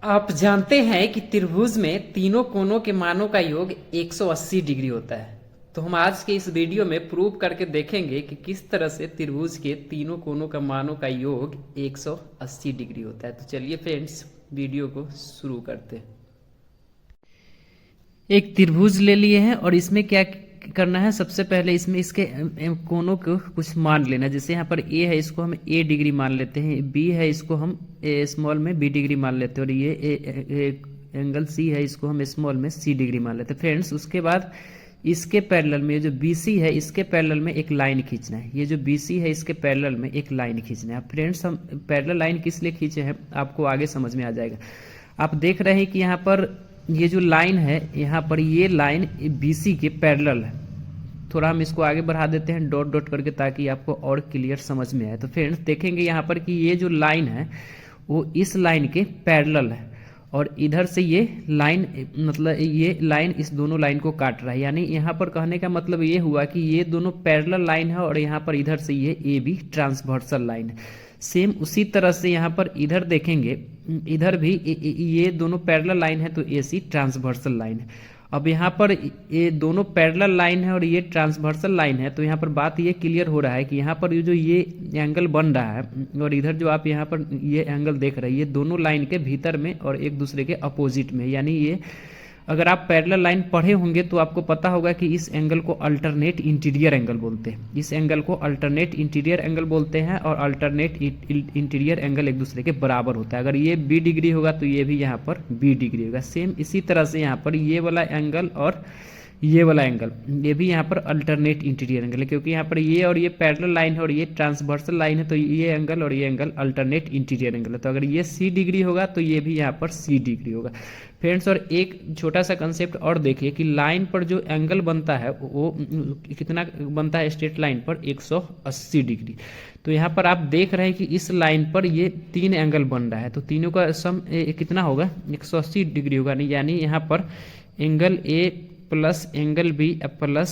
आप जानते हैं कि त्रिभुज में तीनों कोनों के मानों का योग 180 डिग्री होता है। तो हम आज के इस वीडियो में प्रूव करके देखेंगे कि किस तरह से त्रिभुज के तीनों कोनों का मानों का योग 180 डिग्री होता है। तो चलिए फ्रेंड्स, वीडियो को शुरू करते हैं। एक त्रिभुज ले लिए हैं और इसमें क्या करना है, सबसे पहले इसमें इसके कोनों को कुछ मान लेना। जैसे यहाँ पर ए है, इसको हम ए डिग्री मान लेते हैं। बी है, इसको हम स्मॉल में बी डिग्री मान लेते हैं। और ये एंगल सी है, इसको हम स्मॉल में सी डिग्री मान लेते हैं फ्रेंड्स। उसके बाद इसके पैरेलल में जो बी सी है, इसके पैरेलल में एक लाइन खींचना है। ये जो बी सी है, इसके पैरेलल में एक लाइन खींचना है। फ्रेंड्स, हम पैरेलल लाइन किस लिए खींचे हैं आपको आगे समझ में आ जाएगा। आप देख रहे हैं कि यहाँ पर ये जो लाइन है, यहाँ पर ये लाइन BC के पैरेलल है। थोड़ा हम इसको आगे बढ़ा देते हैं डॉट डॉट करके, ताकि आपको और क्लियर समझ में आए। तो फ्रेंड्स देखेंगे यहाँ पर कि ये जो लाइन है वो इस लाइन के पैरेलल है, और इधर से ये लाइन, मतलब ये लाइन इस दोनों लाइन को काट रहा है। यानी यहाँ पर कहने का मतलब ये हुआ कि ये दोनों पैरेलल लाइन है, और यहाँ पर इधर से ये AB ट्रांसवर्सल लाइन है। सेम उसी तरह से यहाँ पर इधर देखेंगे, इधर भी ये दोनों पैरेलल लाइन है, तो AC ट्रांसवर्सल लाइन है। अब यहाँ पर ये दोनों पैरेलल लाइन है और ये ट्रांसवर्सल लाइन है, तो यहाँ पर बात ये क्लियर हो रहा है कि यहाँ पर ये जो ये एंगल बन रहा है, और इधर जो आप यहाँ पर ये एंगल देख रहे हैं, ये दोनों लाइन के भीतर में और एक दूसरे के अपोजिट में। यानी ये, अगर आप पैरेलल लाइन पढ़े होंगे तो आपको पता होगा कि इस एंगल को अल्टरनेट इंटीरियर एंगल बोलते हैं। इस एंगल को अल्टरनेट इंटीरियर एंगल बोलते हैं, और अल्टरनेट इंटीरियर एंगल एक दूसरे के बराबर होता है। अगर ये B डिग्री होगा तो ये भी यहाँ पर B डिग्री होगा। सेम इसी तरह से यहाँ पर ये वाला एंगल और ये वाला एंगल, ये भी यहाँ पर अल्टरनेट इंटीरियर एंगल है, क्योंकि यहाँ पर ये और ये पैरेलल लाइन है और ये ट्रांसवर्सल लाइन है, तो ये एंगल और ये एंगल अल्टरनेट इंटीरियर एंगल है। तो अगर ये C डिग्री होगा तो ये भी यहाँ पर C डिग्री होगा फ्रेंड्स। और एक छोटा सा कंसेप्ट और देखिए कि लाइन पर जो एंगल बनता है वो कितना बनता है, स्ट्रेट लाइन पर 180 डिग्री। तो यहाँ पर आप देख रहे हैं कि इस लाइन पर ये 3 एंगल बन रहा है, तो तीनों का सम कितना होगा, 180 डिग्री होगा। नहीं, यानी यहाँ पर angle A plus angle B plus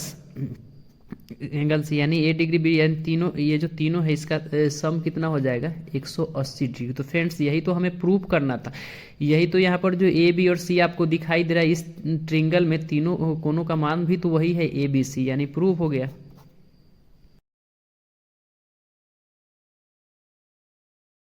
angle C, यानी A डिग्री B, यानी तीनों, ये जो तीनों है इसका सम कितना हो जाएगा, 180 डिग्री। तो फ्रेंड्स यही तो हमें प्रूव करना था। यही तो यहाँ पर जो A B और C आपको दिखाई दे रहा है, इस ट्रिंगल में तीनों कोनों का मान भी तो वही है ABC, यानी प्रूव हो गया।